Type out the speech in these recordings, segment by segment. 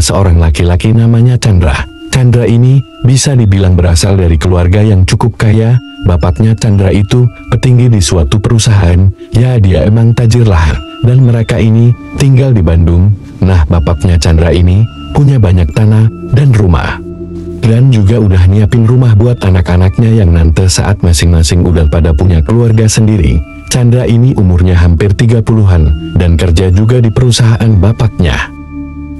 seorang laki-laki namanya Chandra. Chandra ini bisa dibilang berasal dari keluarga yang cukup kaya. Bapaknya Chandra itu petinggi di suatu perusahaan. Ya, dia emang tajir lah. Dan mereka ini tinggal di Bandung. Nah, bapaknya Chandra ini punya banyak tanah dan rumah. Dan juga udah nyiapin rumah buat anak-anaknya yang nanti saat masing-masing udah pada punya keluarga sendiri. Chandra ini umurnya hampir 30-an dan kerja juga di perusahaan bapaknya.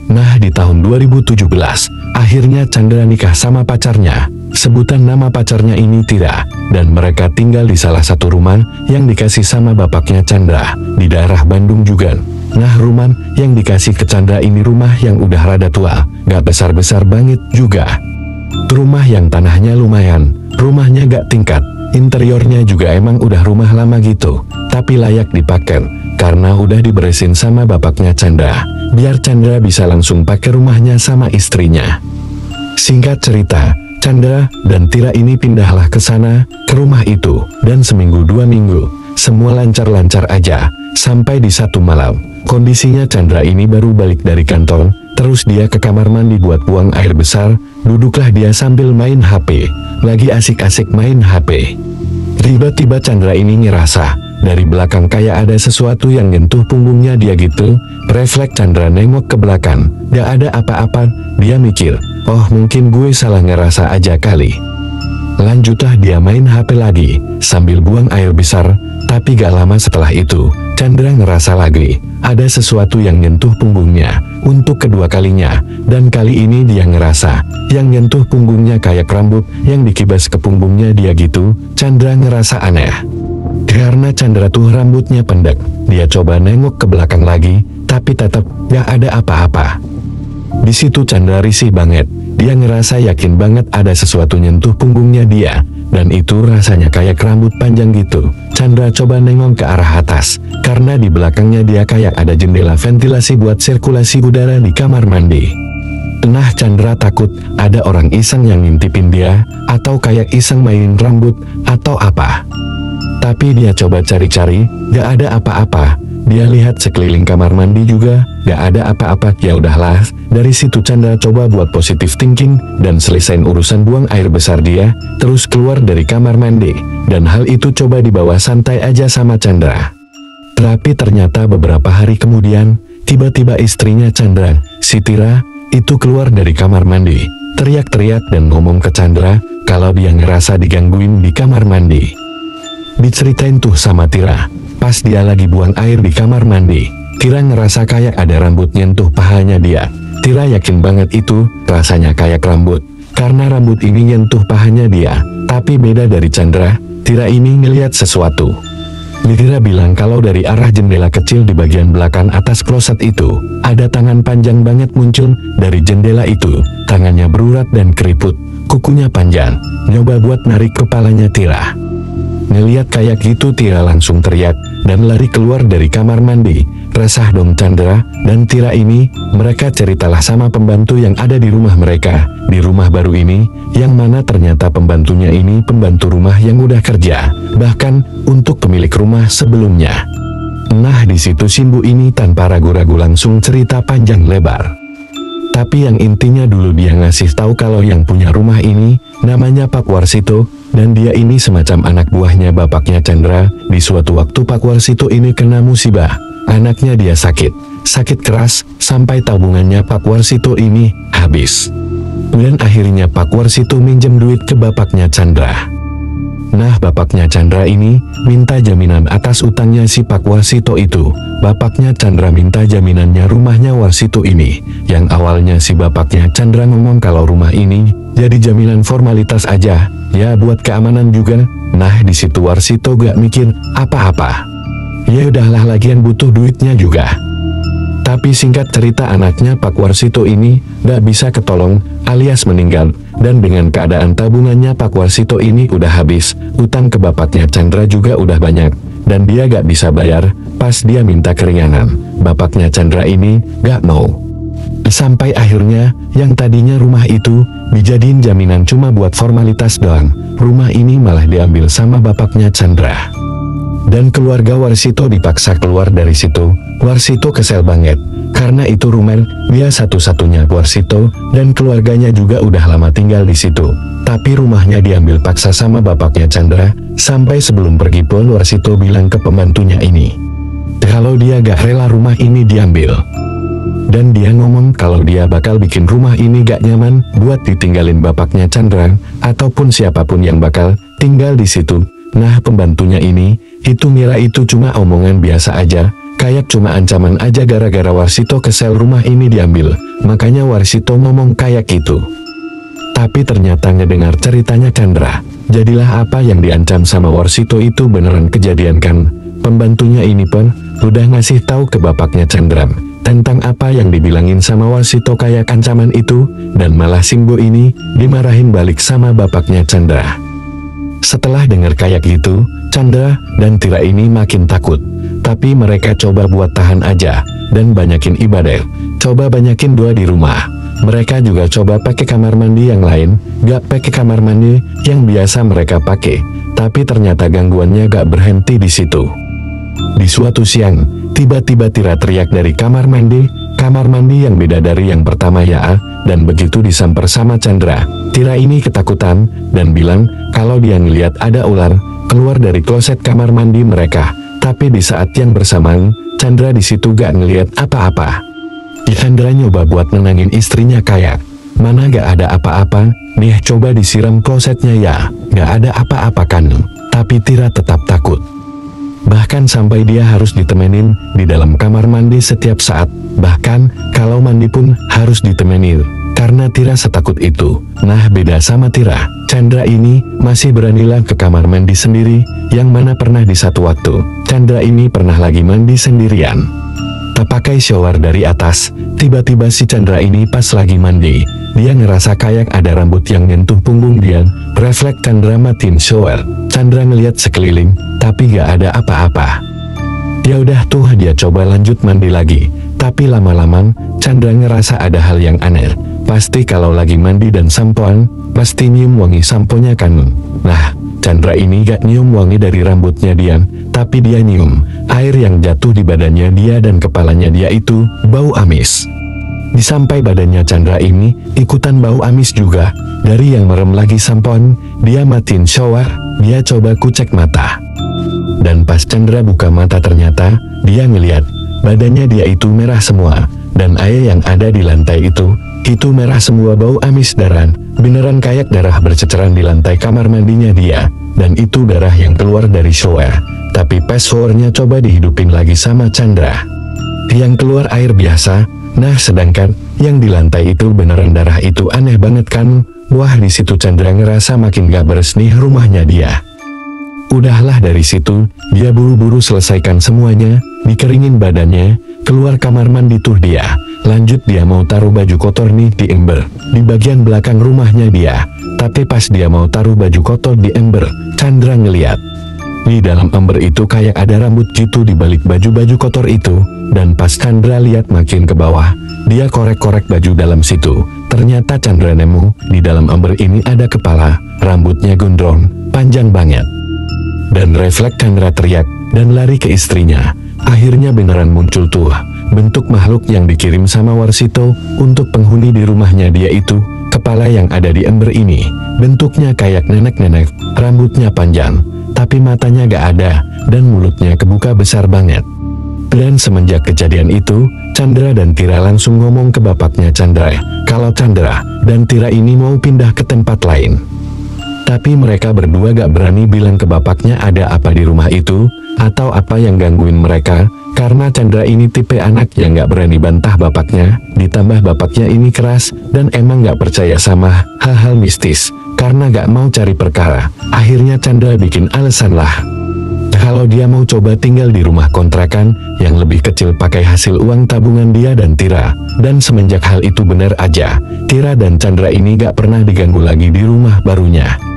Nah, di tahun 2017, akhirnya Chandra nikah sama pacarnya. Sebutan nama pacarnya ini Tira, dan mereka tinggal di salah satu rumah yang dikasih sama bapaknya Chandra, di daerah Bandung juga. Nah, rumah yang dikasih ke Chandra ini rumah yang udah rada tua, gak besar-besar banget juga. Rumah yang tanahnya lumayan, rumahnya gak tingkat, interiornya juga emang udah rumah lama gitu, tapi layak dipakai, karena udah diberesin sama bapaknya Chandra, biar Chandra bisa langsung pakai rumahnya sama istrinya. Singkat cerita, Chandra dan Tira ini pindahlah ke sana, ke rumah itu, dan seminggu 2 minggu, semua lancar-lancar aja, sampai di satu malam, kondisinya Chandra ini baru balik dari kantor, terus dia ke kamar mandi buat buang air besar, duduklah dia sambil main HP, lagi asik-asik main HP. Tiba-tiba Chandra ini ngerasa, dari belakang kayak ada sesuatu yang nyentuh punggungnya dia gitu. Refleks Chandra nengok ke belakang, gak ada apa-apa, dia mikir, oh mungkin gue salah ngerasa aja kali. Lanjutlah dia main HP lagi, sambil buang air besar, tapi gak lama setelah itu, Chandra ngerasa lagi, ada sesuatu yang nyentuh punggungnya, untuk kedua kalinya, dan kali ini dia ngerasa, yang nyentuh punggungnya kayak rambut, yang dikibas ke punggungnya dia gitu. Chandra ngerasa aneh. Karena Chandra tuh rambutnya pendek, dia coba nengok ke belakang lagi, tapi tetap gak ada apa-apa. Di situ Chandra risih banget, dia ngerasa yakin banget ada sesuatu nyentuh punggungnya dia, dan itu rasanya kayak rambut panjang gitu. Chandra coba nengok ke arah atas, karena di belakangnya dia kayak ada jendela ventilasi buat sirkulasi udara di kamar mandi. Nah, Chandra takut ada orang iseng yang ngintipin dia, atau kayak iseng mainin rambut, atau apa. Tapi dia coba cari-cari, gak ada apa-apa. Dia lihat sekeliling kamar mandi juga, gak ada apa-apa. Ya udahlah, dari situ Chandra coba buat positive thinking, dan selesain urusan buang air besar dia, terus keluar dari kamar mandi. Dan hal itu coba dibawa santai aja sama Chandra. Tapi ternyata beberapa hari kemudian, tiba-tiba istrinya Chandra, si Tira, itu keluar dari kamar mandi, teriak-teriak dan ngomong ke Chandra, kalau dia ngerasa digangguin di kamar mandi. Diceritain tuh sama Tira, pas dia lagi buang air di kamar mandi, Tira ngerasa kayak ada rambut nyentuh pahanya dia. Tira yakin banget itu rasanya kayak rambut, karena rambut ini nyentuh pahanya dia. Tapi beda dari Chandra, Tira ini ngeliat sesuatu. Tira bilang kalau dari arah jendela kecil di bagian belakang atas kloset itu, ada tangan panjang banget muncul dari jendela itu. Tangannya berurat dan keriput, kukunya panjang, nyoba buat narik kepalanya Tira. Ngeliat kayak gitu Tira langsung teriak, dan lari keluar dari kamar mandi. Resah dong Chandra dan Tira ini, mereka ceritalah sama pembantu yang ada di rumah mereka, di rumah baru ini, yang mana ternyata pembantunya ini pembantu rumah yang udah kerja, bahkan untuk pemilik rumah sebelumnya. Nah, di situ Simbu ini tanpa ragu-ragu langsung cerita panjang lebar. Tapi yang intinya dulu dia ngasih tahu kalau yang punya rumah ini, namanya Pak Warsito, dan dia ini semacam anak buahnya bapaknya Chandra. Di suatu waktu Pak Warsito ini kena musibah, anaknya dia sakit keras, sampai tabungannya Pak Warsito ini habis. Dan akhirnya Pak Warsito minjem duit ke bapaknya Chandra. Nah, bapaknya Chandra ini minta jaminan atas utangnya si Pak Warsito itu. Bapaknya Chandra minta jaminannya rumahnya Warsito ini, yang awalnya si bapaknya Chandra ngomong kalau rumah ini jadi jaminan formalitas aja, ya buat keamanan juga. Nah, di situ Warsito gak mikir apa-apa. Ya udahlah, lagian butuh duitnya juga. Tapi singkat cerita anaknya Pak Warsito ini gak bisa ketolong, alias meninggal, dan dengan keadaan tabungannya Pak Warsito ini udah habis, utang ke bapaknya Chandra juga udah banyak, dan dia gak bisa bayar. Pas dia minta keringanan, bapaknya Chandra ini gak mau. Sampai akhirnya, yang tadinya rumah itu dijadiin jaminan cuma buat formalitas doang, rumah ini malah diambil sama bapaknya Chandra. dan keluarga Warsito dipaksa keluar dari situ. Warsito kesel banget, karena itu rumah dia satu-satunya Warsito, dan keluarganya juga udah lama tinggal di situ. Tapi rumahnya diambil paksa sama bapaknya Chandra, sampai sebelum pergi pun Warsito bilang ke pembantunya ini, kalau dia gak rela rumah ini diambil. Dan dia ngomong kalau dia bakal bikin rumah ini gak nyaman buat ditinggalin bapaknya Chandra, ataupun siapapun yang bakal tinggal di situ. Nah pembantunya ini, itu ngira itu cuma omongan biasa aja, kayak cuma ancaman aja gara-gara Warsito kesel rumah ini diambil, makanya Warsito ngomong kayak gitu. Tapi ternyata ngedengar ceritanya Chandra, jadilah apa yang diancam sama Warsito itu beneran kejadian kan. Pembantunya ini pun udah ngasih tahu ke bapaknya Chandra tentang apa yang dibilangin sama Warsito kayak ancaman itu, dan malah Simbo ini dimarahin balik sama bapaknya Chandra. Setelah dengar kayak gitu, Chandra dan Tira ini makin takut. Tapi mereka coba buat tahan aja, dan banyakin ibadah. Coba banyakin doa di rumah. Mereka juga coba pakai kamar mandi yang lain, gak pakai kamar mandi yang biasa mereka pakai. Tapi ternyata gangguannya gak berhenti di situ. Di suatu siang, tiba-tiba Tira teriak dari kamar mandi yang beda dari yang pertama ya, dan begitu disamper sama Chandra, Tira ini ketakutan, dan bilang kalau dia ngeliat ada ular keluar dari kloset kamar mandi mereka. Tapi di saat yang bersamaan, Chandra di situ gak ngeliat apa-apa. Chandra nyoba buat nenangin istrinya kayak, mana gak ada apa-apa, nih coba disiram klosetnya ya, gak ada apa-apa kan. Tapi Tira tetap takut. Bahkan sampai dia harus ditemenin di dalam kamar mandi setiap saat, bahkan kalau mandi pun harus ditemenin, karena Tira setakut itu. Nah beda sama Tira, Chandra ini masih beranilah ke kamar mandi sendiri, yang mana pernah di satu waktu, Chandra ini pernah lagi mandi sendirian. Tak pakai shower dari atas, tiba-tiba si Chandra ini pas lagi mandi, dia ngerasa kayak ada rambut yang nyentuh punggung dia. Refleks Chandra matiin shower. Chandra ngeliat sekeliling, tapi gak ada apa-apa. Ya udah tuh dia coba lanjut mandi lagi, tapi lama-lama Chandra ngerasa ada hal yang aneh. Pasti kalau lagi mandi dan sampoan, pasti nyium wangi samponya kan. Nah, Chandra ini gak nyium wangi dari rambutnya dia, tapi dia nyium air yang jatuh di badannya dia dan kepalanya dia itu bau amis. Disampai badannya Chandra ini ikutan bau amis juga. Dari yang merem lagi sampoan, dia matiin shower, dia coba kucek mata. Dan pas Chandra buka mata ternyata, dia ngeliat badannya dia itu merah semua, dan air yang ada di lantai itu merah semua bau amis darah, beneran kayak darah berceceran di lantai kamar mandinya dia, dan itu darah yang keluar dari shower. Tapi pas showernya coba dihidupin lagi sama Chandra, yang keluar air biasa. Nah sedangkan yang di lantai itu beneran darah, itu aneh banget kan. Wah di situ Chandra ngerasa makin gak beres nih rumahnya dia. Udahlah dari situ, dia buru-buru selesaikan semuanya, dikeringin badannya, keluar kamar mandi tuh dia. Lanjut dia mau taruh baju kotor nih di ember, di bagian belakang rumahnya dia. Tapi pas dia mau taruh baju kotor di ember, Chandra ngeliat di dalam ember itu kayak ada rambut gitu di balik baju-baju kotor itu. Dan pas Chandra lihat makin ke bawah, dia korek-korek baju dalam situ. Ternyata Chandra nemu di dalam ember ini ada kepala, rambutnya gondrong, panjang banget. Dan refleks Chandra teriak dan lari ke istrinya. Akhirnya beneran muncul tuh bentuk makhluk yang dikirim sama Warsito untuk penghuni di rumahnya dia itu. Kepala yang ada di ember ini bentuknya kayak nenek-nenek, rambutnya panjang, tapi matanya gak ada, dan mulutnya kebuka besar banget. Dan semenjak kejadian itu, Chandra dan Tira langsung ngomong ke bapaknya Chandra, kalau Chandra dan Tira ini mau pindah ke tempat lain. Tapi mereka berdua gak berani bilang ke bapaknya ada apa di rumah itu, atau apa yang gangguin mereka, karena Chandra ini tipe anak yang gak berani bantah bapaknya, ditambah bapaknya ini keras, dan emang gak percaya sama hal-hal mistis, karena gak mau cari perkara. Akhirnya Chandra bikin alasan lah, kalau dia mau coba tinggal di rumah kontrakan yang lebih kecil pakai hasil uang tabungan dia dan Tira. Dan semenjak hal itu benar aja, Tira dan Chandra ini gak pernah diganggu lagi di rumah barunya.